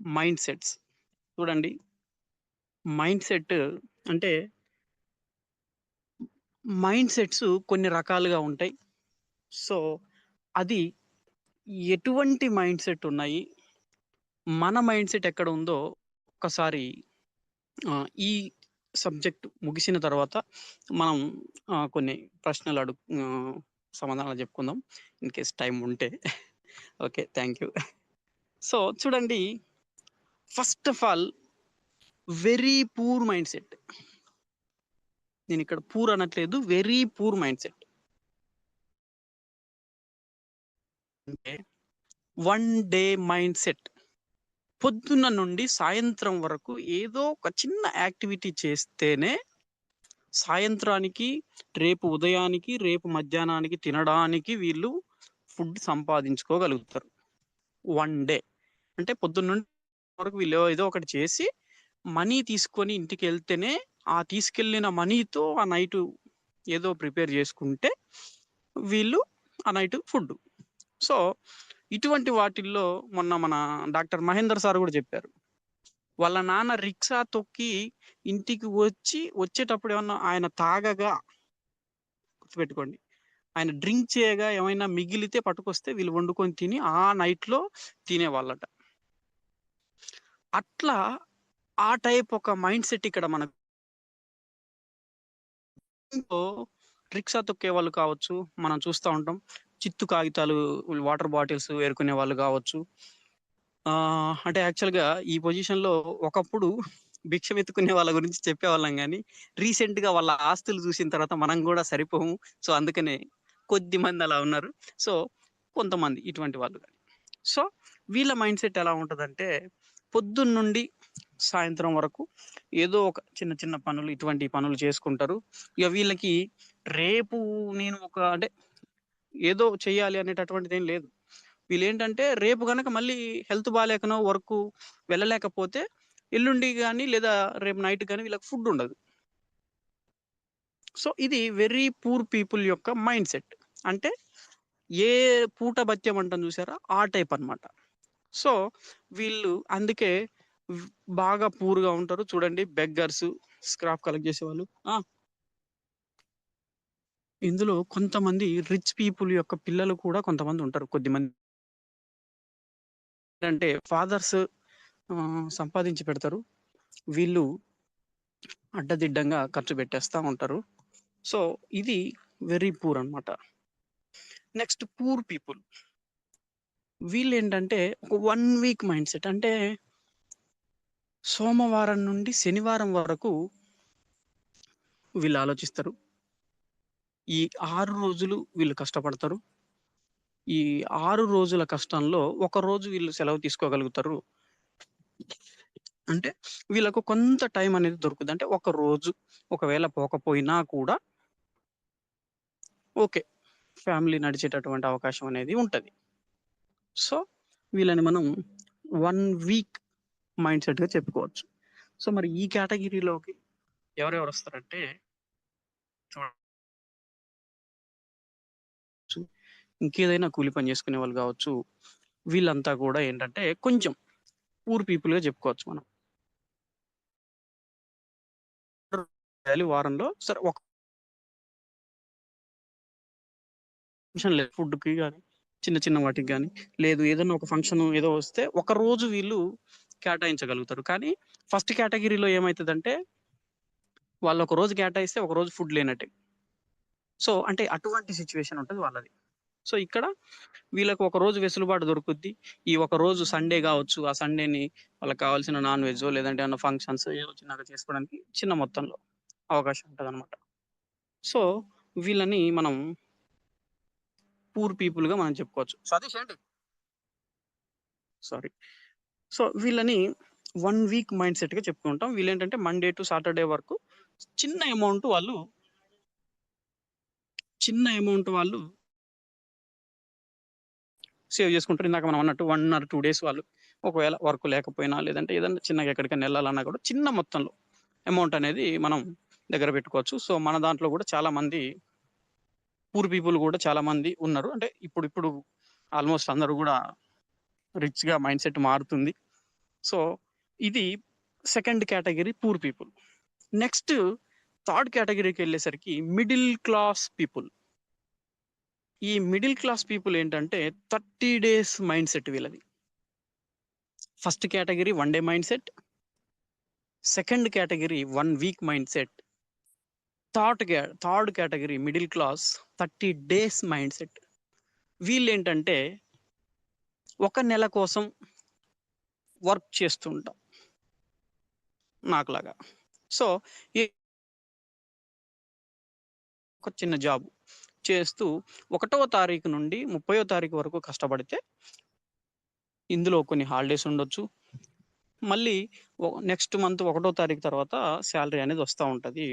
Mind sets. చూడండి, mind set అంటే mind sets కొన్ని రకాలుగా ఉంటాయి. సో, అది ఎటువంటి మైండ్ సెట్ ఉన్నాయి, మన మైండ్ సెట్ ఎక్కడ ఉందో ఒక్కసారి ఈ సబ్జెక్ట్ ముగిసిన తర్వాత మనం కొన్ని ప్రశ్నలు సమాధానాలు చెప్పుకుందాం. ఇన్ కేస్ టైమ్ ఉంటే. ఓకే. Thank you. సో, చూడండి, first of all very poor mind set. నేనిక్కడ పూర్ అనట్లేదు. Very poor mind set. అంటే వన్ డే మైండ్ సెట్. పొద్దున్న నుండి సాయంత్రం వరకు ఏదో ఒక చిన్న యాక్టివిటీ చేస్తేనే సాయంత్రానికి, రేపు ఉదయానికి, రేపు మధ్యాహ్నానికి తినడానికి వీళ్ళు ఫుడ్ సంపాదించుకోగలుగుతారు. One day. అంటే పొద్దున్న నుండి వరకు వీళ్ళు ఏదో ఒకటి చేసి మనీ తీసుకొని ఇంటికెళ్తేనే, ఆ తీసుకెళ్ళిన మనీతో ఆ నైటు ఏదో ప్రిపేర్ చేసుకుంటే వీళ్ళు ఆ నైట్ ఫుడ్. సో, ఇటువంటి వాటిల్లో మొన్న మన డాక్టర్ మహేందర్ సార్ గూడా చెప్పారు. వాళ్ళ నాన్న రిక్షా తొక్కి ఇంటికి వచ్చేటప్పుడు ఏమన్నా ఆయన తాగగా, గుర్తుపెట్టుకోండి, ఆయన డ్రింక్ చేయగా ఏమైనా మిగిలితే పట్టుకొస్తే వీళ్ళు వండుకొని తిని ఆ నైట్‌లో తినేవాళ్ళట. అట్లా ఆ టైప్ ఒక మైండ్ సెట్ ఇక్కడ మనకు రిక్షా తొక్కేవాళ్ళు కావచ్చు, మనం చూస్తా ఉంటాం. చిత్తు కాగితాలు, వాటర్ బాటిల్స్ ఏరుకునే వాళ్ళు గావచ్చు. అంటే యాక్చువల్‌గా ఈ పొజిషన్‌లో ఒకప్పుడు భిక్షం ఎత్తుకునే వాళ్ళ గురించి చెప్పేవాళ్ళం గానీ, రీసెంట్‌గా వాళ్ళ ఆస్తులు చూసిన తర్వాత మనం గూడా సరిపోము. సో, అందుకనే కొద్దిమంది అలా ఉన్నారు. సో, కొంతమంది ఇటువంటి వాళ్ళు గాని. సో, వీళ్ళ మైండ్‌సెట్ ఎలా ఉంటదంటే, పొద్దున్నుండి సాయంత్రం వరకు ఏదో ఒక చిన్న చిన్న పనులు, ఇటువంటి పనులు చేసుకుంటారు. ఇగ వీళ్ళకి రేపు నేను అంటే ఏదో చెయ్యాలి అనేటటువంటిదేం లేదు. వీళ్ళేంటంటే రేపు గనక మళ్ళీ హెల్త్ బాలేకనో, వెళ్ళలేకపోతే ఎల్లుండి గాని, లేదా రేపు నైట్ గాని వీళ్ళకి ఫుడ్ ఉండదు. సో, ఇది వెరీ పూర్ పీపుల్ యొక్క మైండ్ సెట్. అంటే ఏ పూట బత్యం అంటాం చూసారా? ఆ టైప్ అన్నమాట. సో, వీళ్ళు అందుకే వ్ బాగా పూర్‌గా ఉంటారు. చూడండి, బెగ్గర్స్, స్క్రాప్ కలెక్ట్ చేసేవాళ్ళు. ఆ! ఇందులో కొంతమంది రిచ్ పీపుల్ యొక్క పిల్లలు కూడా కొంతమందుంటారు. కొద్దిమంది అంటే ఫాదర్స్ సంపాదించి పెడతారు. వీళ్ళు అడ్డదిడ్డంగా ఖర్చు పెట్టేస్తా ఉంటారు. సో, ఇది వెరీ పూర్ అన్నమాట. Next poor people. వీళ్ళేంటంటే ఒక 1 వీక్ మైండ్ సెట్. అంటే సోమవారం నుండి శనివారం వరకు వీళ్ళు ఆలోచిస్తారు. ఈ 6 రోజులు వీళ్ళు కష్టపడతారు. ఈ 6 రోజుల కష్టంలో ఒక రోజు వీళ్ళు సెలవు తీసుకోగలుగుతారు. అంటే వీళ్ళకు కొంత టైం అనేది దొరుకుద్ది. అంటే ఒక రోజు ఒకవేళ పోకపోయినా కూడా ఓకే. ఫ్యామిలీ నడిచేటటువంటి అవకాశం అనేది ఉంటది. సో, వీళ్ళని మనం 1 వీక్ మైండ్ సెట్‌గా చెప్పుకోవచ్చు. సో, మరి ఈ కేటగిరీలోకి ఎవరెవరొస్తారంటే చూడొచ్చు. ఇంకేదైనా కూలి పని చేసుకునే వాళ్ళు గావచ్చు. వీళ్ళంతా కూడా ఏంటంటే కొంచెం పూర్ పీపుల్‌గా చెప్పుకోవచ్చు మనం. వారంలో సరే ఒక ఫంక్షన్ లేదు. ఫుడ్‌కి గాని, చిన్న చిన్న వాటికి గాని, లేదు ఏదన్నా ఒక ఫంక్షన్ ఏదో వస్తే ఒకరోజు వీళ్ళు కేటాయించగలుగుతారు. కానీ ఫస్ట్ కేటగిరీలో ఏమైతదంటే వాళ్ళు ఒక రోజు కేటాయిస్తే ఒకరోజు ఫుడ్ లేనట్టే. సో, అంటే అటువంటి సిట్యుయేషన్ ఉంటది వాళ్ళది. సో, ఇక్కడ వీళ్ళకి ఒక రోజు వెసులుబాటు దొరుకుద్ది. ఈ ఒక రోజు సండే గావచ్చు. ఆ సండేని వాళ్ళకి కావాల్సిన నాన్ వెజ్జో లేదంటే ఏమన్నా ఫంక్షన్స్ ఏదో చిన్నగా చేసుకోవడానికి చిన్న మొత్తంలో అవకాశం ఉంటదనమాట. సో, వీళ్ళని మనం పూర్ పీపుల్‌గా మనం చెప్పుకోవచ్చు. సతీష్ ఏంటి? సారీ. సో, వీళ్ళని 1 వీక్ మైండ్ సెట్‌గా చెప్పుకుంటాం. వీళ్ళేంటంటే మండే టు సాటర్‌డే వరకు చిన్న అమౌంట్ వాళ్ళు చిన్న అమౌంట్ వాళ్ళు సేవ్ చేసుకుంటారు. ఇందాక మనం అన్నట్టు 1 ఆర్ 2 డేస్ వాళ్ళు ఒకవేళ వర్క్ లేకపోయినా, లేదంటే ఏదన్నా చిన్నగా ఎక్కడికైనా ఎళ్ళాలన్నా కూడా చిన్న మొత్తంలో అమౌంట్ అనేది మనం దగ్గర పెట్టుకోవచ్చు. సో, మన దాంట్లో కూడా చాలామంది పూర్ పీపుల్ కూడా చాలామంది ఉన్నారు. అంటే ఇప్పుడు ఆల్‌మోస్ట్ అందరూ గూడా రిచ్‌గా మైండ్ సెట్ మారుతుంది. సో ఇది second category poor people. Next third కేటగిరీకి వెళ్ళేసరికి మిడిల్ క్లాస్ పీపుల్. ఈ మిడిల్ క్లాస్ పీపుల్ ఏంటంటే 30 days మైండ్ సెట్ వీళ్ళది. First category 1 day mind set, second category 1 week mind set, third category middle class 30 days mind set. వీళ్ళు ఏంటంటే ఒక నెల కోసం వర్క్ చేస్తుంటాం నాకులాగా. సో ఒక చిన్న జాబ్ చేస్తూ 1వ తారీఖు నుండి 30వ తారీఖు వరకు కష్టపడితే ఇందులో కొన్ని హాలిడేస్ ఉండొచ్చు. మళ్ళీ నెక్స్ట్ మంత్ 1వ తారీఖు తర్వాత శాలరీ అనేది వస్తూ ఉంటుంది.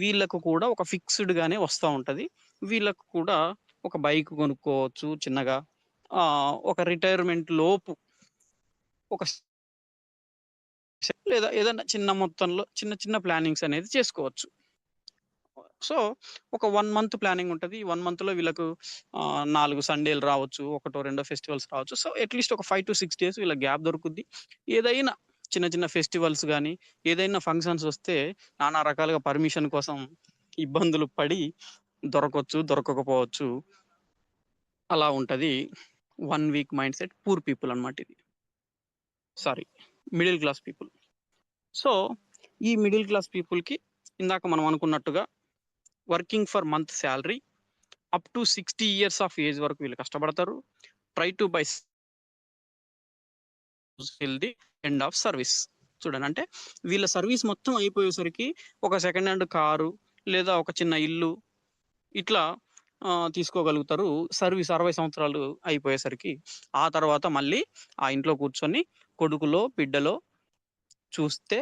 వీళ్ళకు కూడా ఒక ఫిక్స్డ్గానే వస్తూ ఉంటుంది. వీళ్ళకు కూడా ఒక బైక్ కొనుక్కోవచ్చు చిన్నగా. ఒక రిటైర్మెంట్ లోపు ఒక లేదా ఏదైనా చిన్న మొత్తంలో చిన్న చిన్న ప్లానింగ్స్ అనేది చేసుకోవచ్చు. సో ఒక 1 month ప్లానింగ్ ఉంటుంది. 1 monthలో వీళ్ళకు 4 సండేలు రావచ్చు, 1-2 ఫెస్టివల్స్ రావచ్చు. సో అట్లీస్ట్ ఒక 5 to 6 days వీళ్ళ గ్యాప్ దొరుకుద్ది. ఏదైనా చిన్న చిన్న ఫెస్టివల్స్ కానీ ఏదైనా ఫంక్షన్స్ వస్తే నానా రకాలుగా పర్మిషన్ కోసం ఇబ్బందులు పడి దొరకవచ్చు, దొరకకపోవచ్చు. అలా ఉంటుంది 1 week mind set poor people అనమాట. ఇది sorry middle class people. So ఈ మిడిల్ క్లాస్ పీపుల్కి ఇందాక మనం అనుకున్నట్టుగా working for month salary up to 60 years of age వరకు వీళ్ళు కష్టపడతారు. Try to buy the end of service. చూడండి, అంటే వీళ్ళ సర్వీస్ మొత్తం అయిపోయేసరికి ఒక సెకండ్ హ్యాండ్ కారు లేదా ఒక చిన్న ఇల్లు ఇట్లా తీసుకోగలుగుతారు. సర్వీస్ 60 సంవత్సరాలు అయిపోయేసరికి. ఆ తర్వాత మళ్ళీ ఆ ఇంట్లో కూర్చొని కొడుకులో బిడ్డలో చూస్తే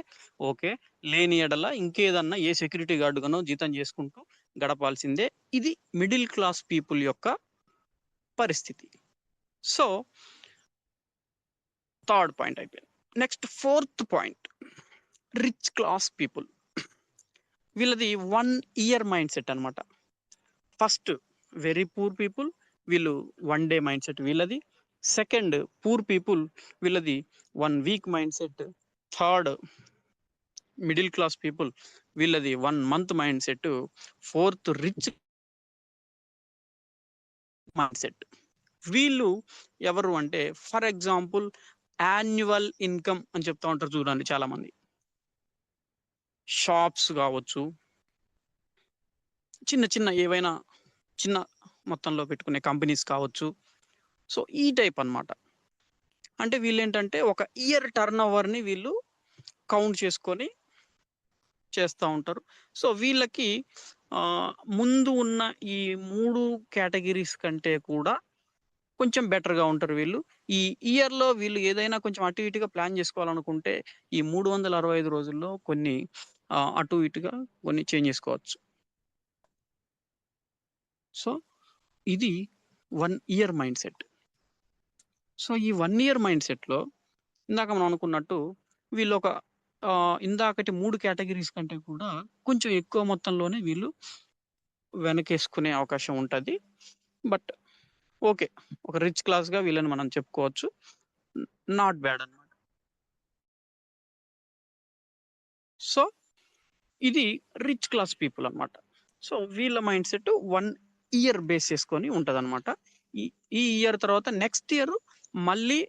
ఓకే, లేని ఎడల ఇంకేదన్నా ఏ సెక్యూరిటీ గార్డుగానో జీతం చేసుకుంటూ గడపాల్సిందే. ఇది మిడిల్ క్లాస్ పీపుల్ యొక్క పరిస్థితి. సో థర్డ్ పాయింట్ అయిపోయింది. Next fourth point, rich class people. వీళ్ళది 1 year మైండ్ సెట్ అనమాట. ఫస్ట్ వెరీ పూర్ పీపుల్, వీళ్ళు 1 day మైండ్ సెట్ వీళ్ళది. సెకండ్ పూర్ పీపుల్, వీళ్ళది 1 week mind set. Third middle class people, వీళ్ళది 1 month mind set. Fourth rich mind set. వీళ్ళు ఎవరు అంటే for example annual income అని చెప్తా ఉంటారు చూడండి చాలా మంది. షాప్స్ కావచ్చు, చిన్న చిన్న ఏవైనా చిన్న మొత్తంలో పెట్టుకునే కంపెనీస్ కావచ్చు. సో ఈ టైప్ అన్నమాట. అంటే వీళ్ళు ఏంటంటే ఒక ఇయర్ టర్న్ ఓవర్ని వీళ్ళు కౌంట్ చేసుకొని చేస్తూ ఉంటారు. సో వీళ్ళకి ముందు ఉన్న ఈ 3 కేటగిరీస్ కంటే కూడా కొంచెం బెటర్గా ఉంటారు వీళ్ళు. ఈ ఇయర్లో వీళ్ళు ఏదైనా కొంచెం అటు ఇటుగా ప్లాన్ చేసుకోవాలనుకుంటే ఈ 365 రోజుల్లో కొన్ని అటు ఇటుగా కొన్ని చేంజ్ చేసుకోవచ్చు. సో ఇది 1 year మైండ్ సెట్. సో ఈ 1 year మైండ్ సెట్లో ఇందాక మనం అనుకున్నట్టు వీళ్ళు ఒక ఇందాకటి 3 కేటగిరీస్ కంటే కూడా కొంచెం ఎక్కువ మొత్తంలోనే వీళ్ళు వెనకేసుకునే అవకాశం ఉంటుంది. బట్ ఓకే, ఒక రిచ్ క్లాస్గా వీళ్ళని మనం చెప్పుకోవచ్చు. నాట్ బ్యాడ్ అనమాట. సో ఇది రిచ్ క్లాస్ పీపుల్ అనమాట. సో వీళ్ళ మైండ్ సెట్ 1 year బేస్ చేసుకొని ఉంటుంది అనమాట. ఈ ఇయర్ తర్వాత నెక్స్ట్ ఇయర్ మళ్ళీ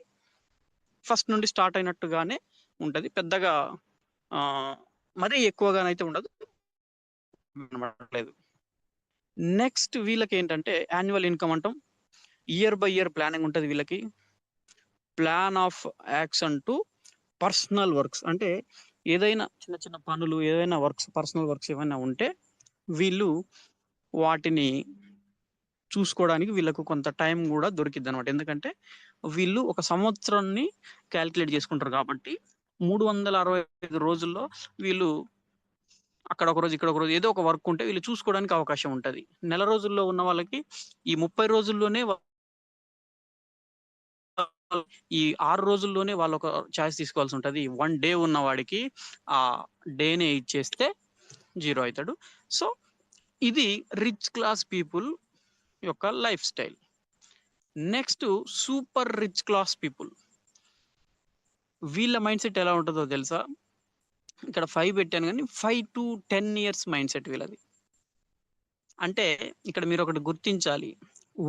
ఫస్ట్ నుండి స్టార్ట్ అయినట్టుగానే ఉంటుంది. పెద్దగా మరీ ఎక్కువగానైతే ఉండదు. నెక్స్ట్ వీళ్ళకి ఏంటంటే యాన్యువల్ ఇన్కమ్ అంటాం. ఇయర్ బై ఇయర్ ప్లానింగ్ ఉంటుంది వీళ్ళకి. Plan of action to personal works, అంటే ఏదైనా చిన్న చిన్న పనులు, ఏదైనా వర్క్స్, పర్సనల్ వర్క్స్ ఏమైనా ఉంటే వీళ్ళు వాటిని చూసుకోవడానికి వీళ్ళకు కొంత టైం కూడా దొరికిద్ది అనమాట. ఎందుకంటే వీళ్ళు ఒక సంవత్సరాన్ని క్యాల్కులేట్ చేసుకుంటారు కాబట్టి 365 రోజుల్లో వీళ్ళు అక్కడ ఒక రోజు, ఇక్కడ ఒక రోజు ఏదో ఒక వర్క్ ఉంటే వీళ్ళు చూసుకోవడానికి అవకాశం ఉంటుంది. నెల రోజుల్లో ఉన్న వాళ్ళకి ఈ 30 రోజుల్లోనే ఈ 6 రోజుల్లోనే వాళ్ళు ఒక చాయిస్ తీసుకోవాల్సి ఉంటుంది. 1 day ఉన్న వాడికి ఆ డేనే ఇచ్చేస్తే 0 అవుతాడు. సో ఇది రిచ్ క్లాస్ పీపుల్ యొక్క life style. Next super rich class people. వీళ్ళ మైండ్ సెట్ ఎలా ఉంటుందో తెలుసా? ఇక్కడ 5 పెట్టాను గానీ 5-10 ఇయర్స్ మైండ్ సెట్ వీళ్ళది. అంటే ఇక్కడ మీరొకటి గుర్తించాలి.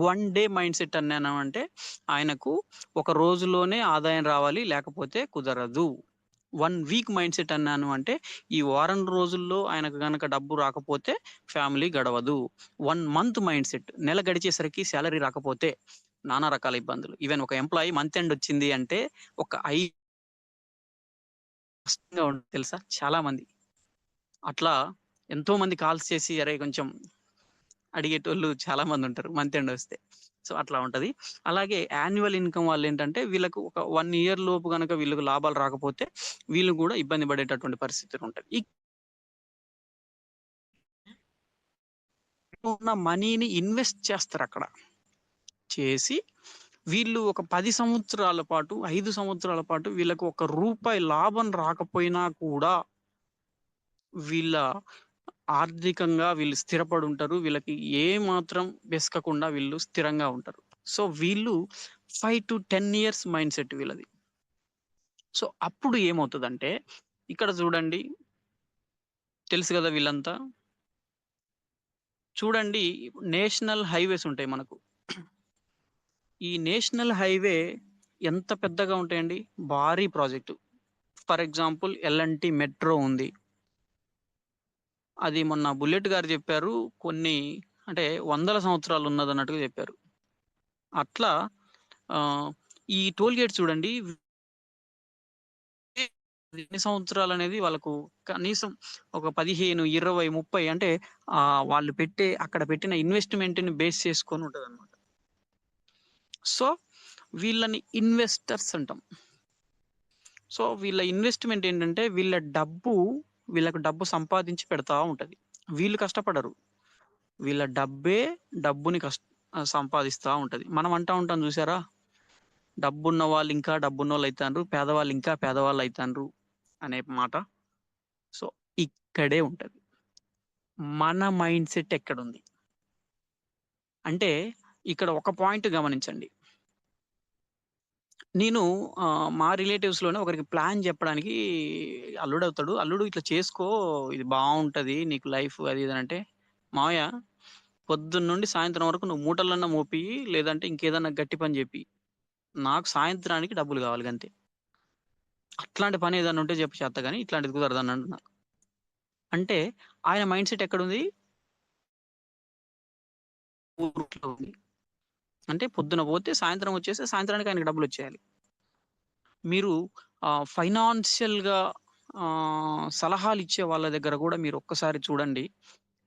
1 డే మైండ్ సెట్ అన్నాను అంటే ఆయనకు ఒక రోజులోనే ఆదాయం రావాలి, లేకపోతే కుదరదు. 1 వీక్ మైండ్ సెట్ అన్నాను అంటే ఈ వారం రోజుల్లో ఆయనకు గనక డబ్బు రాకపోతే ఫ్యామిలీ గడవదు. 1 మంత్ మైండ్ సెట్, నెల గడిచేసరికి సాలరీ రాకపోతే నానా రకాల ఇబ్బందులు. ఈవెన్ ఒక ఎంప్లాయీ మంత్ ఎండ్ వచ్చింది అంటే ఒక కష్టంగా ఉంటుంది తెలుసా చాలా మంది. అట్లా ఎంతో మంది కాల్స్ చేసి అరే కొంచెం అడిగేటోళ్ళు చాలా మంది ఉంటారు మంత్ ఎండ్ వస్తే. సో అట్లా ఉంటది. అలాగే యాన్యువల్ ఇన్కమ్ వాళ్ళేంటంటే వీళ్ళకు ఒక 1 ఇయర్ లోపు గనక వీళ్ళకి లాభాలు రాకపోతే వీళ్ళు కూడా ఇబ్బంది పడేటటువంటి పరిస్థితులు ఉంటాయి. ఉన్న మనీని ఇన్వెస్ట్ చేస్తారక్కడ. చేసి వీళ్ళు ఒక 10 సంవత్సరాల పాటు, 5 సంవత్సరాల పాటు వీళ్ళకు ఒక రూపాయి లాభం రాకపోయినా కూడా వీళ్ళ ఆర్థికంగా వీళ్ళు స్థిరపడి ఉంటారు. వీళ్ళకి ఏ మాత్రం బెసకకుండా వీళ్ళు స్థిరంగా ఉంటారు. సో వీళ్ళు 5-10 ఇయర్స్ మైండ్ సెట్ వీళ్ళది. సో అప్పుడు ఏమవుతదంటే ఇక్కడ చూడండి, తెలుసు కదా వీళ్ళంతా. చూడండి నేషనల్ హైవేస్ ఉంటాయి మనకు. ఈ నేషనల్ హైవే ఎంత పెద్దగా ఉంటాయండి? భారీ ప్రాజెక్టు. ఫర్ ఎగ్జాంపుల్ ఎల్&టీ మెట్రో ఉంది. అది మొన్న బుల్లెట్ గారు చెప్పారు. కొన్ని అంటే వందల సంవత్సరాలు ఉన్నదన్నట్టుగా చెప్పారు. అట్లా ఈ టోల్ గేట్ చూడండి ఎన్ని సంవత్సరాలనేది వాళ్ళకు కనీసం ఒక 15, 20, 30 అంటే వాళ్ళు అక్కడ పెట్టిన ఇన్వెస్ట్‌మెంట్‌ని బేస్ చేసుకొని ఉంటదన్నమాట. సో వీళ్ళని ఇన్వెస్టర్స్ అంటాం. సో వీళ్ళ ఇన్వెస్ట్‌మెంట్ ఏంటంటే వీళ్ళకు డబ్బు సంపాదించి పెడతా ఉంటది. వీళ్ళు కష్టపడరు. వీళ్ళ డబ్బుని సంపాదిస్తా ఉంటది. మనం అంటా ఉంటాం చూసారా? డబ్బున్న వాళ్ళు ఇంకా డబ్బున్నోళ్ళు అయితాండ్రు, పేదవాళ్ళు ఇంకా పేదవాళ్ళు అయితాండ్రు అనే మాట. సో ఇక్కడే ఉంటది. మన మైండ్ సెట్ ఎక్కడుంది? అంటే ఇక్కడ ఒక పాయింట్ గమనించండి. నేను మా రిలేటివ్స్‌లోనే ఒకరికి ప్లాన్ చెప్పడానికి అల్లుడవుతాడు. "అల్లుడు ఇట్లా చేసుకో, ఇది బావుంటది నీకు లైఫ్" అది ఇది అంటే, "మావయ్య పొద్దున్నుండి సాయంత్రం వరకు నువ్వు మూటలన్నా మోపియి, లేదంటే ఇంకేదన్నా గట్టి పని జెప్పియి. నాకు సాయంత్రానికి డబ్బులు గావాలి గంతే. అట్లాంటి పని ఏదన్నా ఉంటే చెప్పు చేత్తా గానీ, ఇట్లాంటిది కుదరదు" అని అంటున్నా. అంటే ఆయన మైండ్ సెట్ ఎక్కడుంది? ఊర్లో ఉంది. అంటే పొద్దున పోతే సాయంత్రం వచ్చేస్తే సాయంత్రానికి ఆయనకి డబ్బులొచ్చేయాలి. మీరు ఫైనాన్షియల్‌గా సలహాలిచ్చే వాళ్ళ దగ్గర గూడా మీరు ఒక్కసారి చూడండి.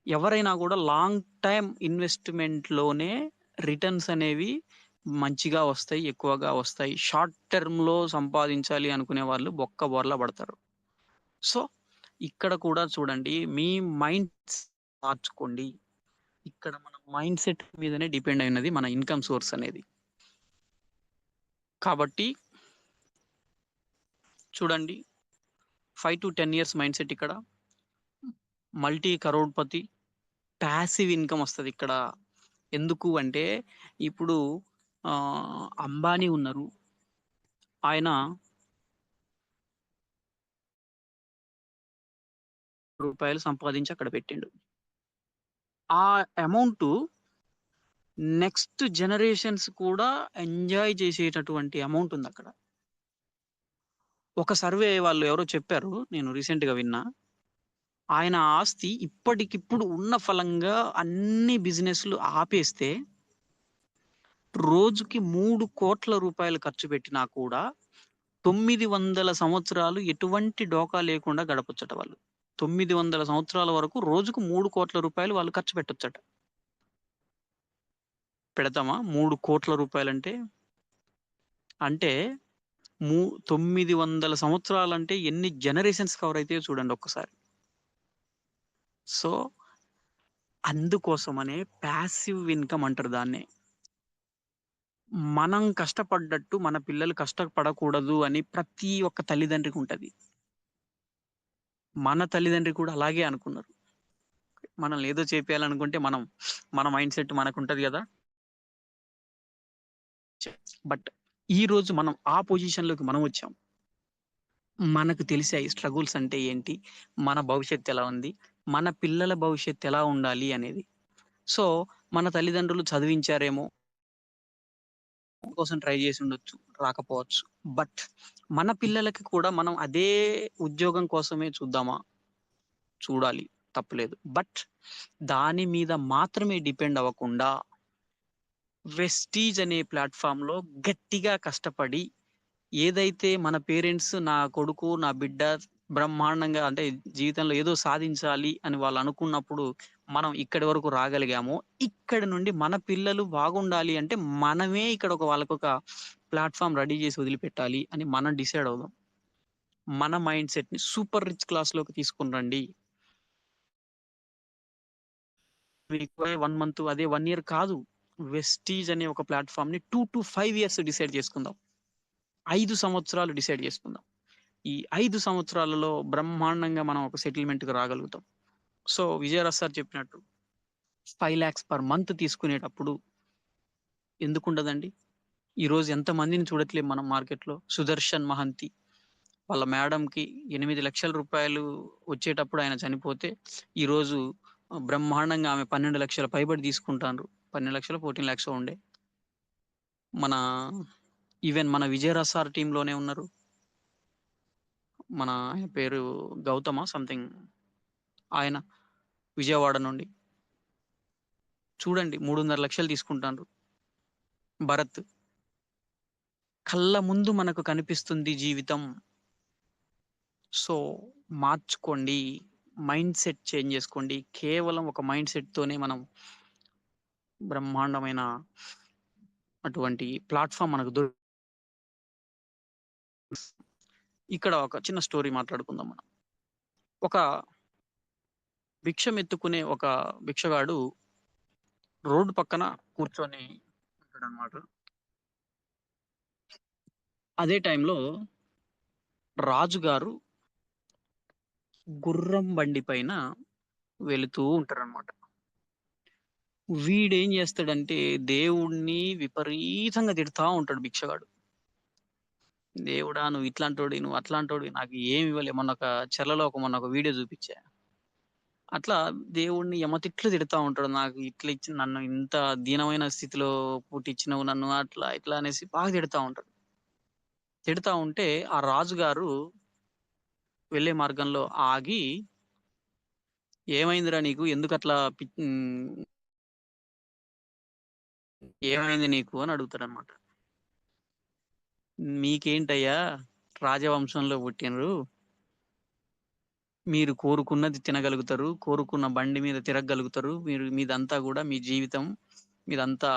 ఎవరైనా గూడా లాంగ్ టైమ్ ఇన్వెస్ట్‌మెంట్‌లోనే రిటర్న్స్ అనేవి మంచిగా వస్తాయి, ఎక్కువగా వస్తాయి. షార్ట్ టర్మ్‌లో సంపాదించాలి అనుకునే వాళ్ళు బోర్లా పడతారు. సో, ఇక్కడ కూడా చూడండి మీ మైండ్స్ మార్చుకోండి. ఇక్కడ మన మైండ్ సెట్ మీదనే డిపెండ్ అయినది మన ఇన్‌కమ్ సోర్స్ అనేది. కాబట్టి చూడండి 5-10 ఇయర్స్ మైండ్ సెట్ ఇక్కడ. మల్టీ కరోడ్‌పతి పాసివ్ ఇన్‌కమ్ వస్తదిక్కడ. ఎందుకు అంటే ఇప్పుడు అంబానీ ఉన్నారు. ఆయన రూపాయలు సంపాదించి అక్కడ పెట్టిండు. ఆ అమౌంటు నెక్స్ట్ జనరేషన్స్ కూడా ఎంజాయ్ చేసేటటువంటి అమౌంట్ ఉందక్కడ. ఒక సర్వే వాళ్ళు ఎవరో చెప్పారు. నేను రీసెంట్‌గా విన్నా. ఆయన ఆస్తి ఇప్పటికిప్పుడు ఉన్న ఫలంగా అన్ని బిజినెస్‌లు ఆపేస్తే రోజుకి 3,00,00,000 ఖర్చు పెట్టినా కూడా 900 సంవత్సరాలు ఎటువంటి డోకా లేకుండా గడపొచ్చట వాళ్ళు. 900 సంవత్సరాల వరకు రోజుకు 3,00,00,000 వాళ్ళు ఖర్చు పెట్టొచ్చట. పెడతామా? 3,00,00,000 అంటే ము 900 సంవత్సరాలంటే ఎన్ని జనరేషన్స్ కవర్ అయితాయో చూడండి ఒక్కసారి. సో, అందుకోసమనే పాసివ్ ఇన్‌కమ్ అంటారు దాన్నే. మనం కష్టపడ్డట్టు మన పిల్లలు కష్టపడకూడదు అని ప్రతి ఒక్క తల్లిదండ్రికి ఉంటది. మన తల్లిదండ్రి కూడా అలాగే అనుకున్నారు. మనల్ని ఏదో చేపియాలనుకుంటే మన మైండ్ సెట్ మనకుంటది గదా! బట్ ఈరోజు మనం ఆ పొజిషన్‌లోకి మనం వచ్చాం. మనకు తెలిసాయి స్ట్రగుల్స్ అంటే ఏంటి? మన భవిష్యత్తు ఎలా ఉంది? మన పిల్లల భవిష్యత్తు ఎలా ఉండాలి అనేది. సో, మన తల్లిదండ్రులు చదివించారేమో కోసం ట్రై చేసుండొచ్చు. రాకపోవచ్చు. బట్ మన పిల్లలకి కూడా మనం అదే ఉద్యోగం కోసమే చూద్దామా? చూడాలి. తప్పులేదు. బట్ దాని మీద మాత్రమే డిపెండ్ అవ్వకుండా వెస్టీజ్ అనే ప్లాట్‌ఫార్మ్‌లో గట్టిగా కష్టపడి ఏదైతే మన పేరెంట్స్ నా కొడుకు, నా బిడ్డ బ్రహ్మాండంగా అంటే జీవితంలో ఏదో సాధించాలి అని వాళ్ళు అనుకున్నప్పుడు, మనం ఇక్కడి వరకు రాగలిగామో, ఇక్కడి నుండి మన పిల్లలు బాగుండాలి అంటే మనమే ఇక్కడ వాళ్ళకొక ప్లాట్‌ఫార్మ్ రెడీ చేసి వదిలిపెట్టాలి అని మనం డిసైడ్ అవుదాం. మన మైండ్ సెట్‌ని సూపర్ రిచ్ క్లాస్‌లోకి తీసుకొని రండి. మీకు 1 మంత్ అదే 1 ఇయర్ కాదు. వెస్టీజ్ అనే ఒక ప్లాట్‌ఫార్మ్‌ని 2-5 ఇయర్స్ డిసైడ్ చేసుకుందాం. 5 సంవత్సరాలు డిసైడ్ చేసుకుందాం. ఈ 5 సంవత్సరాలలో బ్రహ్మాండంగా మనం ఒక సెటిల్‌మెంట్‌కి రాగలుగుతాం. సో, విజయరాజ్ సార్ చెప్పినట్టు 5,00,000 పర్ మంత్ తీసుకునేటప్పుడు ఎందుకుండదండి? ఈరోజు ఎంతమందిని చూడట్లేం మనం మార్కెట్‌లో. సుదర్శన్ మహంతి వాళ్ళ మేడమ్‌కి రూ. 8,00,000 వచ్చేటప్పుడు ఆయన చనిపోతే, ఈరోజు బ్రహ్మాండంగా ఆమె 12,00,000 పైబడి తీసుకుంటాండ్రు. 12,00,000 14,00,000 ఉండే. మన ఈవెన్ మన విజయరాజ్ సార్ టీమ్‌లోనే ఉన్నారు. ఆయన పేరు గౌతమా సంథింగ్ ఆయన విజయవాడ నుండి. చూడండి 3,50,000 తీసుకుంటాండ్రు. భరత్. కళ్ళ ముందు మనకు కనిపిస్తుంది జీవితం. సో, మార్చుకోండి. మైండ్ సెట్ చేంజ్ చేసుకోండి. కేవలం ఒక మైండ్ సెట్‌తోనే మనం బ్రహ్మాండమైన అటువంటి ప్లాట్‌ఫార్మ్ మనకు ఇక్కడ ఒక చిన్న స్టోరీ మాట్లాడుకుందాం మనం. ఒక భిక్షమెత్తుకునే ఒక భిక్షగాడు రోడ్డు పక్కన కూర్చొని ఉంటాడనమాట. అదే టైంలో రాజుగారు గుర్రం బండి పైన వెళుతూ ఉంటారనమాట. వీడేం జేస్తాడంటే దేవుడిని విపరీతంగా తిడతా ఉంటాడు భిక్షగాడు. దేవుడా! నువ్వు ఇట్లాంటోడివి, నువ్వు అట్లాంటోడివి, నాకు ఏమి ఇవ్వలే. మొన్న ఒక వీడియో జూపిచ్చా. అట్లా దేవుడిని యమతిట్లు తిడతా ఉంటాడు. నాకు ఇట్లా ఇచ్చి నన్ను ఇంత దీనమైన స్థితిలో పుట్టిచ్చినవు నన్ను అట్లా, ఇట్లా అనేసి బాగా తిడతా ఉంటాడు. తిడతా ఉంటే ఆ రాజుగారు వెళ్ళే మార్గంలో ఆగి, "ఏమైందిరా నీకు? ఎందుకట్లా ఏమైంది నీకు?" అని అడుగుతాడనమాట. "మీకేంటయ్యా రాజవంశంలో పుట్టిన్రు. మీరు కోరుకున్నది తినగలుగుతారు. కోరుకున్న బండి మీద తిరగగలుగుతారు. మీదంతా గూడా మీ జీవితం మీదంతా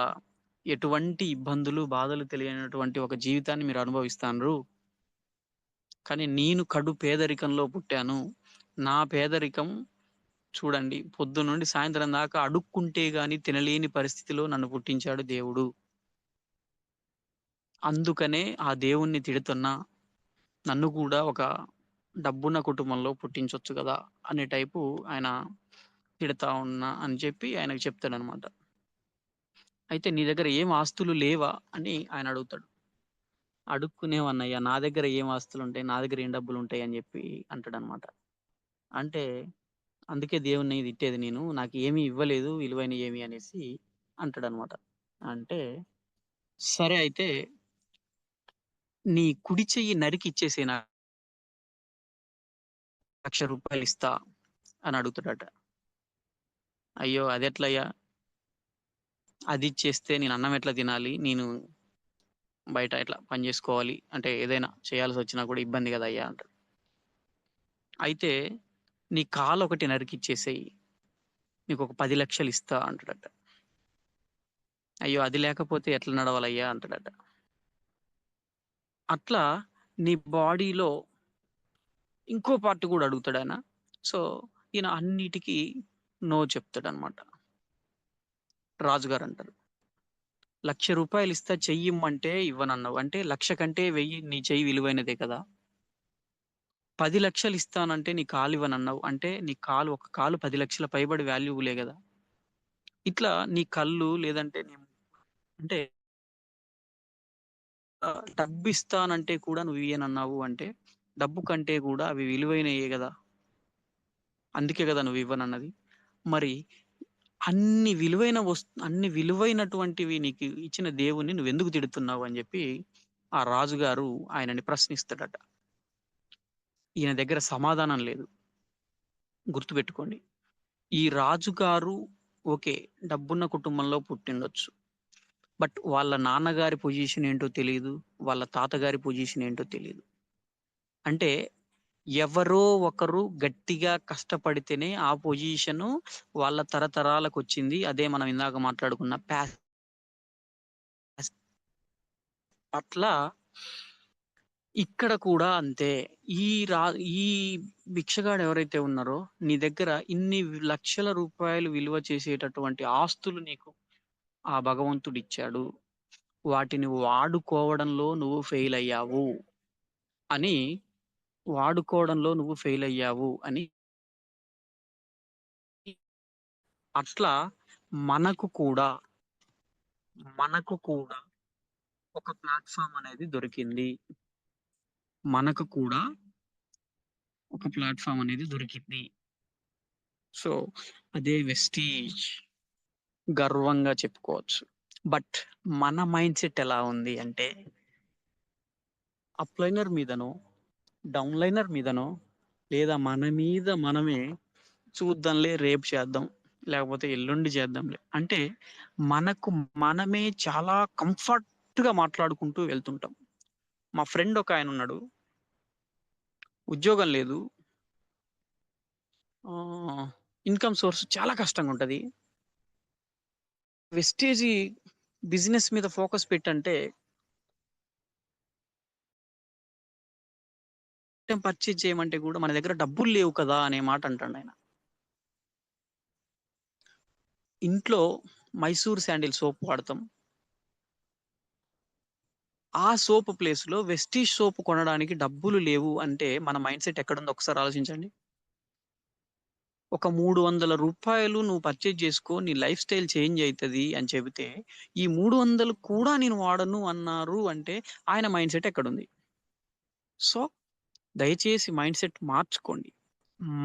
ఎటువంటి ఇబ్బందులు, బాధలు తెలియనటువంటి ఒక జీవితాన్ని మీరు అనుభవిస్తాండ్రు. కానీ నేను కడు పేదరికంలో పుట్టాను. నా పేదరికం చూడండి పొద్దున్నుండి సాయంత్రం దాకా అడుక్కుంటే గాని తినలేని పరిస్థితిలో నన్ను పుట్టించాడు దేవుడు. అందుకనే ఆ దేవుడిని తిడుతున్నా. నన్ను కూడా ఒక డబ్బున్న కుటుంబంలో పుట్టించొచ్చు గదా!" అనే టైపు ఆయన తిడతా ఉన్నా అని చెప్పి ఆయనకు చెప్తాడనమాట. అయితే "నీ దగ్గర ఏం ఆస్తులు లేవా?" అని ఆయన అడుగుతాడు. "అడుక్కునేవన్నయ్య నా దగ్గర ఏం ఆస్తులుంటాయి? నా దగ్గర ఏం డబ్బులుంటాయి?" అని చెప్పి అంటాడనమాట. అంటే అందుకే దేవుడిని తిట్టేది నేను. నాకు ఏమి ఇవ్వలేదు విలువైనయి ఏమి అనేసి అంటాడనమాట. అంటే సరే అయితే నీ కుడి చెయ్యి నరికి ఇచ్చేసేయి నాకు రూ. 1,00,000 ఇస్తా అని అడుగుతాడట. అయ్యో! అదెట్లయ్యా? అదిచ్చేస్తే నేను అన్నం ఎట్లా తినాలి? నేను బయట ఇట్లా పని జేసుకోవాలి. అంటే ఏదైనా చేయాల్సొచ్చినా కూడా ఇబ్బంది గదయ్యా! అంటాడు. అయితే నీ కాలొకటి నరికిచ్చేసేయి. నీకొక 10,00,000 ఇస్తా అంటాడట. అయ్యో! అది లేకపోతే ఎట్లా నడవాలయ్యా? అంటాడట. అట్లా నీ బాడీలో ఇంకో పార్ట్ గూడా అడుగుతాడాయన. సో, ఈయన అన్నిటికి నో చెప్తాడనమాట. రాజుగారంటారు. "1,00,000 ఇస్తా చెయ్యిమ్మంటే ఇవ్వనన్నావు. అంటే 1,00,000 కంటే 1000 నీ చెయ్యి విలువైనదే కదా! 10,00,000 ఇస్తానంటే నీ కాలివ్వనన్నావు. అంటే నీ కాలు ఒక కాలు 10,00,000 పైబడి వాల్యుబులే గదా! ఇట్లా నీ కళ్ళు లేదంటే అంటే డబ్బిస్తానంటే కూడా నువ్వియ్యనన్నావు అంటే, డబ్బు కంటే కూడా అవి విలువైనయే కదా, అందుకే కదా నువ్వు ఇవ్వనన్నది. మరి అన్ని విలువైనటువంటివి నీకు ఇచ్చిన దేవుణ్ణి నువ్వెందుకు తిడుతున్నావు అని చెప్పి ఆ రాజుగారు ఆయనని ప్రశ్నిస్తాడట. ఈయన దగ్గర సమాధానం లేదు. గుర్తుపెట్టుకోండి. ఈ రాజుగారు ఓకే, డబ్బున్న కుటుంబంలో పుట్టిండొచ్చు. బట్ వాళ్ళ నాన్నగారి పొజిషన్ ఏంటో తెలీదు. వాళ్ళ తాతగారి పొజిషన్ ఏంటో తెలీదు. అంటే ఎవరో ఒకరు గట్టిగా కష్టపడితేనే ఆ పొజిషను వాళ్ళ తరతరాలకు వచ్చింది. అదే మనం ఇందాక మాట్లాడుకున్న అట్లా ఇక్కడ కూడా అంతే. ఈ రా ఈ భిక్షగాడు ఎవరైతే ఉన్నారో, నీ దగ్గర ఇన్ని లక్షల రూపాయలు విలువ చేసేటటువంటి ఆస్తులు నీకు ఆ భగవంతుడిచ్చాడు. వాటిని వాడుకోవడంలో నువ్వు ఫెయిల్ అయ్యావు అని వాడుకోవడంలో నువ్వు ఫెయిల్ అయ్యావు అని అట్లా మనకు కూడా మనకు కూడా ఒక ప్లాట్ఫామ్ అనేది దొరికింది. మనకు కూడా ఒక ప్లాట్ఫామ్ అనేది దొరికింది. సో అదే వెస్టీజ్, గర్వంగా చెప్పుకోవచ్చు. బట్ మన మైండ్ సెట్ ఎలా ఉంది అంటే, అప్లైనర్ మీదనో డౌన్లైనర్ మీదనో లేదా మన మీద మనమే చూద్దాంలే, రేపు చేద్దాం, లేకపోతే ఎల్లుండి చేద్దాంలే అంటే మనకు మనమే చాలా కంఫర్ట్ గా మాట్లాడుకుంటూ వెళ్తుంటాం. మా ఫ్రెండ్ ఒక ఆయన ఉన్నాడు, ఉద్యోగం లేదు, ఇన్కమ్ సోర్స్ చాలా కష్టంగా ఉంటది. వెస్టేజీ బిజినెస్ మీద ఫోకస్ పెట్టంటే పర్చేజ్ చేయమంటే కూడా మన దగ్గర డబ్బులు లేవు కదా అనే మాట అంటాడు ఆయన. ఇంట్లో మైసూర్ శాండిల్ సోప్ వాడతాం. ఆ సోప్ ప్లేస్ లో వెస్టీజ్ సోప్ కొనడానికి డబ్బులు లేవు అంటే మన మైండ్ సెట్ ఎక్కడుందో ఒకసారి ఆలోచించండి. ఒక 300 రూపాయలు నువ్వు పర్చేజ్ చేసుకో, నీ లైఫ్ స్టైల్ చేంజ్ అవుతుంది అని చెబితే ఈ 300 కూడా నేను వాడను అన్నారు అంటే ఆయన మైండ్ సెట్ ఎక్కడుంది? సో దయచేసి మైండ్ సెట్ మార్చుకోండి.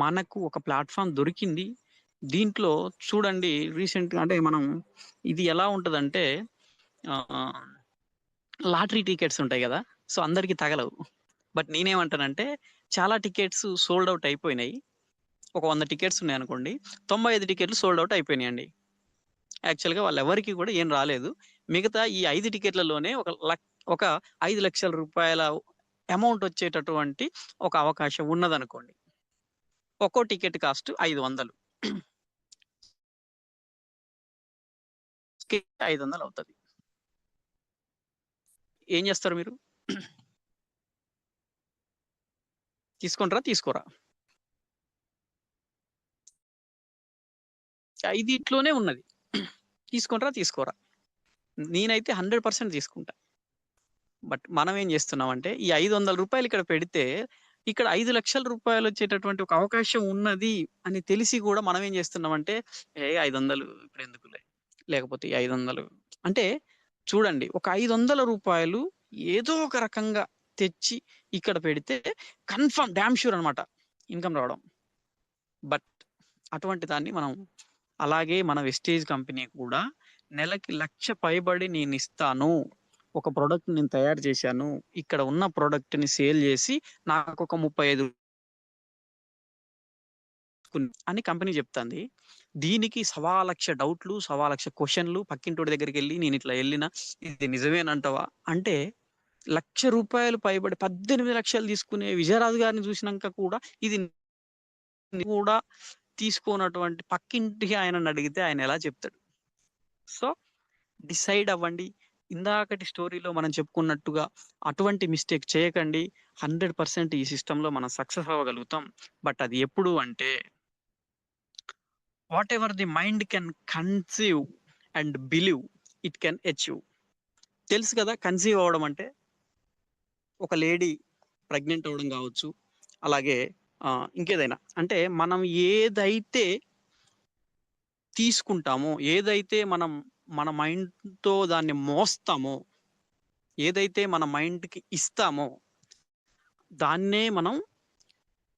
మనకు ఒక ప్లాట్ఫామ్ దొరికింది. దీంట్లో చూడండి, రీసెంట్గా అంటే మనం ఇది ఎలా ఉంటదంటే లాటరీ టికెట్స్ ఉంటాయి కదా, సో అందరికి తగలవు. బట్ నేనేమంటానంటే చాలా టికెట్స్ సోల్డ్ అవుట్ అయిపోయినాయి. ఒక 100 టికెట్స్ ఉన్నాయి అనుకోండి, 95 టికెట్లు సోల్డ్ అవుట్ అయిపోయినాయండి. యాక్చువల్గా వాళ్ళు ఎవరికి కూడా ఏం రాలేదు. మిగతా ఈ 5 టికెట్లలోనే ఒక 5 లక్షల రూపాయల అమౌంట్ వచ్చేటటువంటి ఒక అవకాశం ఉన్నదనుకోండి. ఒక్కో టికెట్ కాస్ట్ 500, 500 అవుతుంది. ఏం చేస్తారు మీరు? తీసుకుంటారా తీసుకోరా? ఐదిట్లోనే ఉన్నది. తీసుకుంటారా తీసుకోరా? నేనైతే 100% తీసుకుంటా. బట్ మనం ఏం చేస్తున్నామంటే ఈ 500 రూపాయలు ఇక్కడ పెడితే ఇక్కడ 5 లక్షల రూపాయలు వచ్చేటటువంటి ఒక అవకాశం ఉన్నది అని తెలిసి కూడా మనం ఏం చేస్తున్నామంటే 500 ఇప్పుడు ఎందుకులే, లేకపోతే ఈ 500 అంటే చూడండి, ఒక 500 రూపాయలు ఏదో ఒక రకంగా తెచ్చి ఇక్కడ పెడితే కన్ఫర్మ్ డామ్ షూర్ అనమాట ఇన్కమ్ రావడం. బట్ అటువంటి దాన్ని మనం అలాగే మన వెస్టేజ్ కంపెనీ కూడా నెలకి 1,00,000 పైబడి నేను ఇస్తాను, ఒక ప్రోడక్ట్ నేను తయారు చేశాను, ఇక్కడ ఉన్న ప్రోడక్ట్ ని సేల్ చేసి నాకు ఒక 35 అని కంపెనీ చెప్తుంది. దీనికి 1,00,000 డౌట్లు, 1,00,000 క్వశ్చన్లు, పక్కింటోడి దగ్గరికి వెళ్ళి నేను ఇట్లా వెళ్ళిన ఇది నిజమేనంటావా అంటే 1,00,000 రూపాయలు పైబడి 18 లక్షలు తీసుకునే విజయరాజు గారిని చూసినాక కూడా ఇది కూడా తీసుకోనటువంటి పక్కింటికి ఆయనను అడిగితే ఆయన ఎలా చెప్తాడు? సో డిసైడ్ అవ్వండి. ఇందాకటి స్టోరీలో మనం చెప్పుకున్నట్టుగా అటువంటి మిస్టేక్ చేయకండి. 100% ఈ సిస్టంలో మనం సక్సెస్ అవ్వగలుగుతాం. బట్ అది ఎప్పుడు అంటే what ever the mind can conceive and believe it can achieve. తెలుసు కదా కన్సీవ్ అవ్వడం అంటే? ఒక లేడీ ప్రెగ్నెంట్ అవ్వడం కావచ్చు, అలాగే ఇంకేదైనా అంటే మనం ఏదైతే తీసుకుంటామో, ఏదైతే మనం మన మైండ్తో దాన్ని మోస్తామో, ఏదైతే మన మైండ్కి ఇస్తామో దాన్నే మనం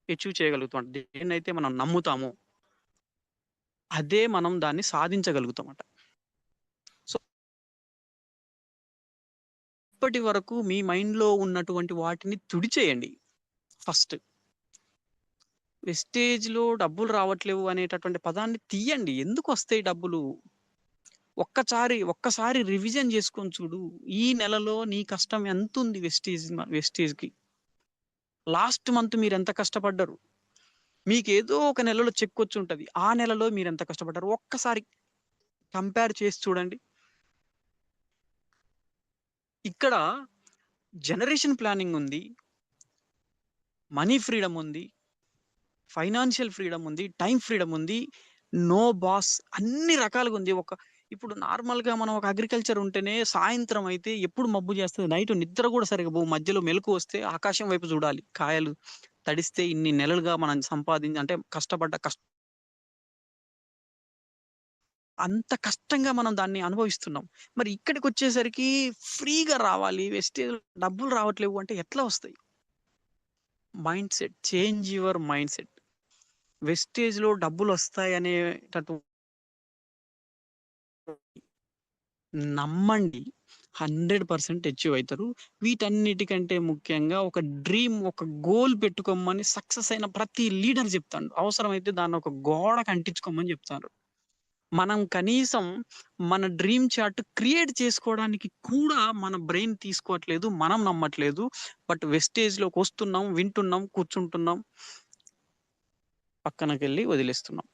అచీవ్ చేయగలుగుతాం. దేన్నైతే మనం నమ్ముతామో అదే మనం దాన్ని సాధించగలుగుతామట. సో, ఇప్పటి వరకు మీ మైండ్‌లో ఉన్నటువంటి వాటిని తుడిచేయండి ఫస్ట్. వెస్టేజ్‌లో డబ్బులు రావట్లేవు అనేటటువంటి పదాన్ని తీయండి. ఎందుకొస్తాయి డబ్బులు? ఒక్కసారి రివిజన్ చేసుకొని చూడు. ఈ నెలలో నీ కష్టం ఎంతుంది వెస్టేజ్‌కి? లాస్ట్ మంత్ మీరెంత కష్టపడ్డరు? మీకేదో ఒక నెలలో చెక్కొచ్చుంటది. ఆ నెలలో మీరెంత కష్టపడ్డారు? ఒక్కసారి కంపేర్ చేసి చూడండి. ఇక్కడ జనరేషన్ ప్లానింగ్ ఉంది. మనీ ఫ్రీడమ్ ఉంది. ఫైనాన్షియల్ ఫ్రీడమ్ ఉంది. టైమ్ ఫ్రీడమ్ ఉంది. నో బాస్ అన్ని రకాలుగా ఉంది. ఇప్పుడు నార్మల్‌గా మనం ఒక అగ్రికల్చర్ ఉంటేనే సాయంత్రం అయితే ఎప్పుడు మబ్బు చేస్తది. నైట్ నిద్ర కూడా సరిగ్గా పోవు. మధ్యలో మెలుకువ వస్తే ఆకాశం వైపు చూడాలి. కాయలు తడిస్తే ఇన్ని నెలలుగా మనం అంటే అంత కష్టంగా మనం దాన్ని అనుభవిస్తున్నాం. మరి ఇక్కడికొచ్చేసరికి ఫ్రీగా రావాలి. వెస్టేజ్‌లో డబ్బులు రావట్లేవు అంటే ఎట్లా వస్తాయి? మైండ్‌సెట్. Change your mindset. వెస్టేజ్‌లో డబ్బులొస్తాయనేటటు నమ్మండి. 100% అచీవ్ అయితారు. వీటన్నిటికంటే ముఖ్యంగా ఒక డ్రీమ్, ఒక గోల్ పెట్టుకోమని సక్సెస్ అయిన ప్రతి లీడర్ చెప్తాడు. అవసరమైతే దాన్ని ఒక గోడకి అంటించుకోమని చెప్తారు. మనం కనీసం మన డ్రీమ్ చార్ట్ క్రియేట్ చేసుకోవడానికి కూడా మన బ్రెయిన్ తీసుకోవట్లేదు. మనం నమ్మట్లేదు. బట్ వెస్టేజ్‌లోకొస్తున్నాం, వింటున్నాం, కూర్చుంటున్నాం. పక్కనకెళ్ళి వదిలేస్తున్నాం.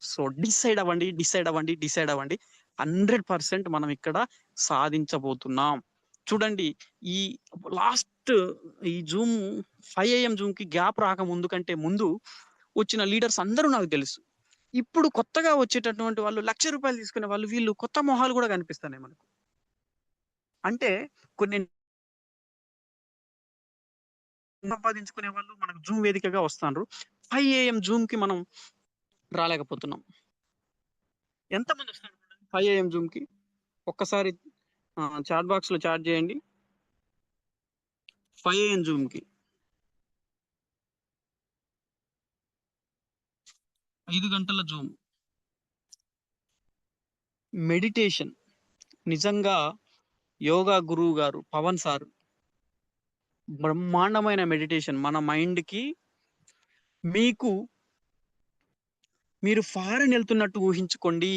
సో, డిసైడ్ అవ్వండి. డిసైడ్ అవ్వండి. డిసైడ్ అవ్వండి. 100% మనం ఇక్కడ సాధించబోతున్నాం. చూడండి ఈ లాస్ట్ ఈ జూమ్ 5 AM జూమ్‌కి గ్యాప్ రాకముందు కంటే ముందు వచ్చిన లీడర్స్ అందరూ నాకు తెలుసు. ఇప్పుడు కొత్తగా వచ్చేటటువంటి వాళ్ళు రూ. 1,00,000 తీసుకునే వాళ్ళు వీళ్ళు కొత్త మొహాలు గూడా కనిపిస్తున్నాయి మనకు. అంటే కొన్ని సంపాదించుకునే వాళ్ళు మనకు జూమ్ వేదికగా వస్తాండ్రు. 5 AM జూమ్‌కి మనం రాలేకపోతున్నాం. ఎంతమంది వస్తారు చూడండి 5 AM జూమ్‌కి? ఒక్కసారి చాట్ బాక్స్‌లో చాట్ చేయండి. 5 AM జూమ్‌కి. 5 గంటల జూమ్. మెడిటేషన్. నిజంగా యోగా గురువు గారు పవన్ సార్ బ్రహ్మాండమైన మెడిటేషన్ మన మైండ్‌కి మీకు మీరు ఫారెన్ ఎళ్తున్నట్టు ఊహించుకోండి.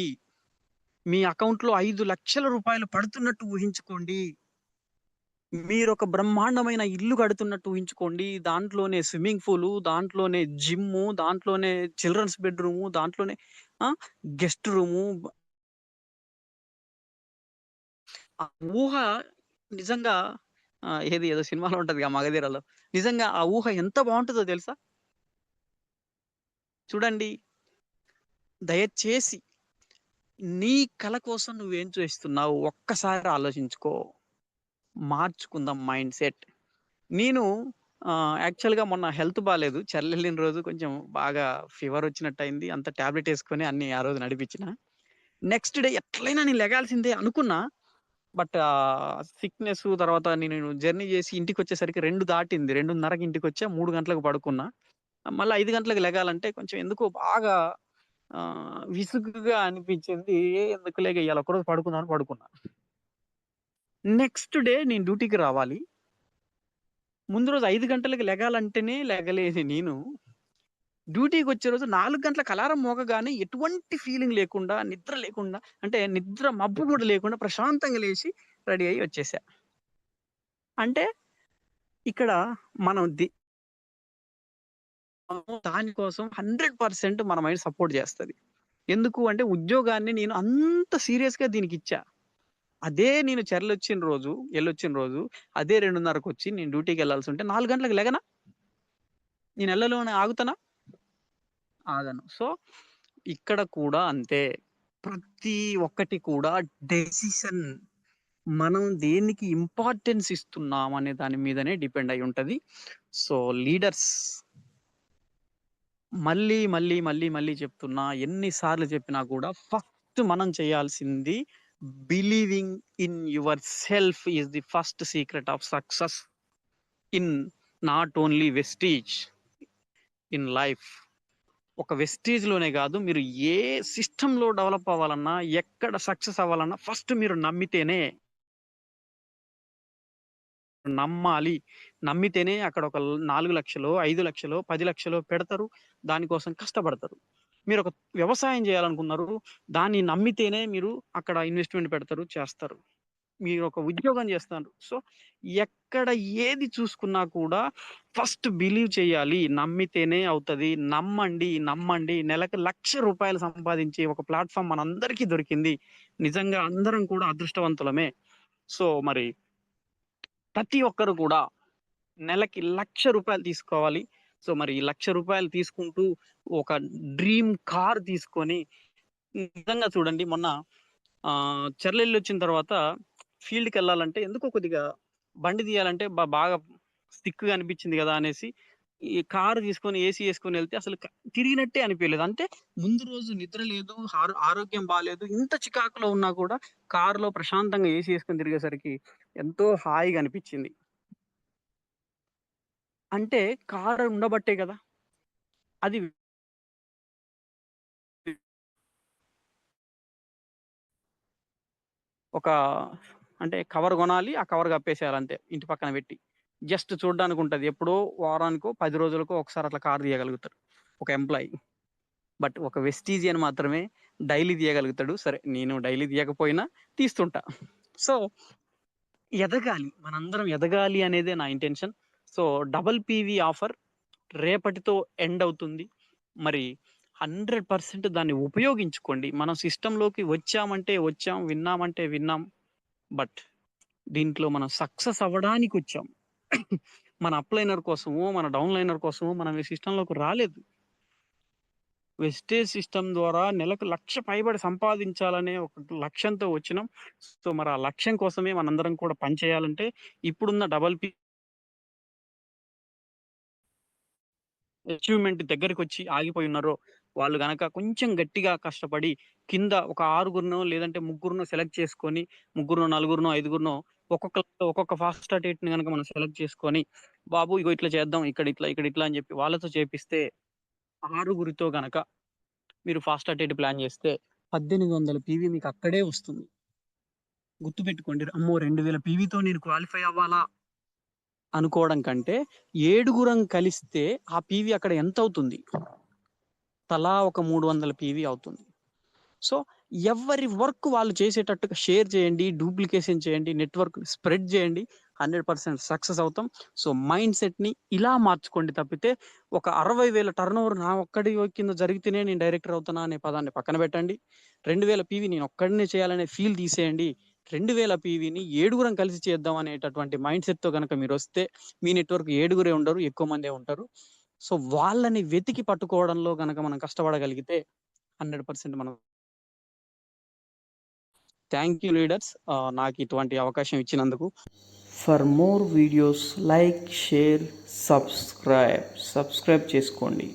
మీ అకౌంట్‌లో 5,00,000 పడుతున్నట్టు ఊహించుకోండి. మీరొక బ్రహ్మాండమైన ఇల్లు కడుతున్నట్టు ఊహించుకోండి. దాంట్లోనే స్విమ్మింగ్ పూలు, దాంట్లోనే జిమ్ము, దాంట్లోనే చిల్డ్రన్స్ బెడ్‌రూము, దాంట్లోనే ఆ! Guest room. ఆ ఊహ నిజంగా ఏదో సినిమాలో ఉంటదిగా 'మగధీర'లో. నిజంగా ఆ ఊహ ఎంత బావుంటదో తెలుసా? చూడండి దయచేసి నీ కల కోసం నువ్వేం చేస్తున్నావు? ఒక్కసారి ఆలోచించుకో. మార్చుకుందాం మైండ్‌సెట్. నేను యాక్చువల్‌గా మొన్న హెల్త్ బాలేదు. చెల్లెళ్ళిన రోజు కొంచెం బాగా ఫీవరొచ్చినట్టయింది. అంతా టాబ్లెట్ యేసుకొని అన్నీ ఆ రోజు నడిపించిన. నెక్స్ట్ డే ఎట్లైనా నేను లెగాల్సిందే అనుకున్నా. బట్ సిక్‌నెసు తర్వాత నేను జర్నీ జేసి ఇంటికొచ్చేసరికి 2 దాటింది. 2:30కి ఇంటికొచ్చా. 3 గంటలకు పడుకున్నా. మళ్ళా 5 గంటలకు లెగాలంటే కొంచెం ఎందుకో బాగా విసుగుగా అనిపించింది. ఎందుకులే ఇగ ఇయాల ఒక్కరోజు పడుకుందాం అని పడుకున్నా. నెక్స్ట్ డే నేను డ్యూటీకి రావాలి. ముందు రోజు 5 గంటలకి లెగాలంటేనే లెగలేని నేను, డ్యూటీకొచ్చే రోజు 4 గంటలకు అలారం మోగగానే ఎటువంటి ఫీలింగ్ లేకుండా, నిద్ర లేకుండా అంటే నిద్ర మబ్బు గూడా లేకుండా ప్రశాంతంగా లేసి రెడీ అయ్యి వచ్చేసా. అంటే ఇక్కడ మనం దాని కోసం 100% మన మైండ్ సపోర్ట్ జేస్తది. ఎందుకు అంటే ఉద్యోగాన్ని నేను అంత సీరియస్‌గా దీనికిచ్చా. అదే నేను ఎళ్ళొచ్చిన రోజు అదే 2:30కొచ్చి నేను డ్యూటీకెళ్ళాల్సుంటే 4 గంటలకు లెగనా? నేనెళ్ళను అని ఆగుతానా? ఆగను. సో, ఇక్కడ కూడా అంతే. ప్రతి ఒక్కటి కూడా డెసిషన్. మనం దేనికి ఇంపార్టెన్స్ ఇస్తున్నాం అనే దాని మీదనే డిపెండ్ అయ్యి ఉంటది. సో, లీడర్స్ మళ్ళీ చెప్తున్నా. ఎన్ని సార్లు చెప్పినా కూడా ఫస్ట్ మనం చేయాల్సింది believing in your self is the first secret of success in not only Vestige in life. ఒక వెస్టీజ్లోనే కాదు, మీరు ఏ సిస్టంలో డెవలప్ అవ్వాలన్నా, ఎక్కడ సక్సెస్ అవ్వాలన్నా ఫస్ట్ మీరు నమ్మితేనే. నమ్మాలి. నమ్మితేనే అక్కడ ఒక 4,00,000, 5,00,000, 10,00,000 పెడతారు. దానికోసం కష్టపడతారు. మీరొక వ్యవసాయం చేయాలనుకున్నారు. దాన్ని నమ్మితేనే మీరు అక్కడ ఇన్వెస్ట్‌మెంట్ పెడతారు, చేస్తారు. మీరొక ఉద్యోగం చేస్తున్నారు. సో, ఎక్కడ ఏది చూసుకున్నా కూడా ఫస్ట్ బిలీవ్ చేయాలి. నమ్మితేనే అవుతది. నమ్మండి, నమ్మండి. నెలకు ₹1,00,000 సంపాదించే ఒక ప్లాట్‌ఫార్మ్ మనందరికీ దొరికింది. నిజంగా అందరం కూడా అదృష్టవంతులమే. సో, మరి ప్రతి ఒక్కరు కూడా నెలకి ₹1,00,000 తీసుకోవాలి. సో, మరి ఈ ₹1,00,000 తీసుకుంటూ ఒక డ్రీమ్ కార్ తీసుకొని నిజంగా చూడండి, మొన్న చెర్లెళ్ళొచ్చిన తర్వాత ఫీల్డ్‌కెళ్ళాలంటే ఎందుకో కొద్దిగా బండి తీయాలంటే బాగా సిక్‌గా అనిపించింది గదా అనేసి ఈ కారు తీసుకొని ఏసీ యేసుకొనెళ్తే అసలు తిరిగినట్టే అనిపియలేదు. అంటే ముందు రోజు నిద్ర లేదు, ఆరోగ్యం బాలేదు. ఇంత చికాకులో ఉన్నా కూడా కారులో ప్రశాంతంగా ఏసీ యేసుకొని తిరిగేసరికి ఎంతో హాయిగా అనిపిచ్చింది. అంటే కారు ఉండబట్టే గదా! అది ఒక అంటే కవర్ గొనాలి. ఆ కవర్ కప్పేసేయాలంతే ఇంటి పక్కన పెట్టి. జస్ట్ చూడ్డానికుంటది. ఎప్పుడో వారానికో, 10 రోజులకో ఒకసారి అట్లా కారు తీయగలుగుతారు ఒక ఎంప్లాయీ. బట్ ఒక వెస్టీజియన్ మాత్రమే డైలీ తీయగలుగుతాడు. సరే, నేను డైలీ తీయకపోయినా తీస్తుంటా. సో, ఎదగాలి. మనందరం ఎదగాలి అనేదే నా intention. So, double PV offer రేపటితో ఎండ్ అవుతుంది. మరి 100% దాన్ని ఉపయోగించుకోండి. మనం సిస్టమ్‌లోకి వచ్చామంటే వచ్చాం, విన్నామంటే విన్నాం. బట్ దీంట్లో మనం సక్సెస్ అవ్వడానికొచ్చాం. మన అప్‌లైనర్ కోసమో, మన డౌన్‌లైనర్ కోసమో మనం ఈ సిస్టమ్‌లోకి రాలేదు. వెస్టేజ్ సిస్టమ్ ద్వారా నెలకు 1,00,000 పైబడి సంపాదించాలనే ఒక లక్ష్యంతో వచ్చినాం. సో, మరి ఆ లక్ష్యం కోసమే మనందరం కూడా పని చేయాలంటే ఇప్పుడున్న డబుల్ పీ అచీవ్‌మెంట్ దగ్గరికొచ్చి ఆగిపోయున్నారో, వాళ్ళు గనక కొంచెం గట్టిగా కష్టపడి కింద ఒక ఆరుగురినో, లేదంటే ముగ్గురినో సెలెక్ట్ చేసుకొని, ముగ్గురినో, నలుగురినో, ఐదుగురినో ఒక్కొక్క ఫాస్ట్ అటేట్‌ని గనక మనం సెలెక్ట్ చేసుకొని, బాబు ఇగో ఇట్లా చేద్దాం. ఇక్కడ ఇట్లా, ఇక్కడ ఇట్లా అని చెప్పి వాళ్ళతో చేపిస్తే, ఆరుగురితో గనక మీరు ఫాస్ట్ అటేట్ ప్లాన్ చేస్తే 1800 పీవీ మీకు అక్కడే వస్తుంది. గుర్తుపెట్టుకోండి. అమ్మో! 2000 పీవీతో నేను క్వాలిఫై అవ్వాలా అనుకోవడం కంటే, ఏడుగురం కలిస్తే ఆ పీవీ అక్కడ ఎంతవుతుంది? తలా ఒక 300 పీవీ అవుతుంది. సో, ఎవ్వరి వర్క్ వాళ్ళు చేసేటట్టుగా షేర్ చేయండి, డూప్లికేషన్ చేయండి, నెట్‌వర్క్‌ని స్ప్రెడ్ చేయండి. 100% సక్సెస్ అవుతాం. సో, మైండ్ సెట్‌ని ఇలా మార్చుకోండి తప్పితే, ఒక 60,000 టర్నోవర్ నా ఒక్కడి కింద జరిగితేనే నేను డైరెక్టర్ అవుతానా అనే పదాన్ని పక్కన పెట్టండి. 2000 పీవీ నేను ఒక్కడినే చేయాలనే ఫీల్ తీసేయండి. 2000 పీవీని ఏడుగురం కలిసి చేద్దాం అనేటటువంటి మైండ్ సెట్‌తో గనక మీరొస్తే, మీ నెట్‌వర్క్ ఏడుగురే ఉండరు, ఎక్కువ మందే ఉంటారు. సో, వాళ్ళని వెతికి పట్టుకోవడంలో గనక మనం కష్టపడగలిగితే 100% మనం థ్యాంక్ యూ లీడర్స్. నాకు ఇటువంటి అవకాశం ఇచ్చినందుకు. For more videos like, share, subscribe చేసుకోండి.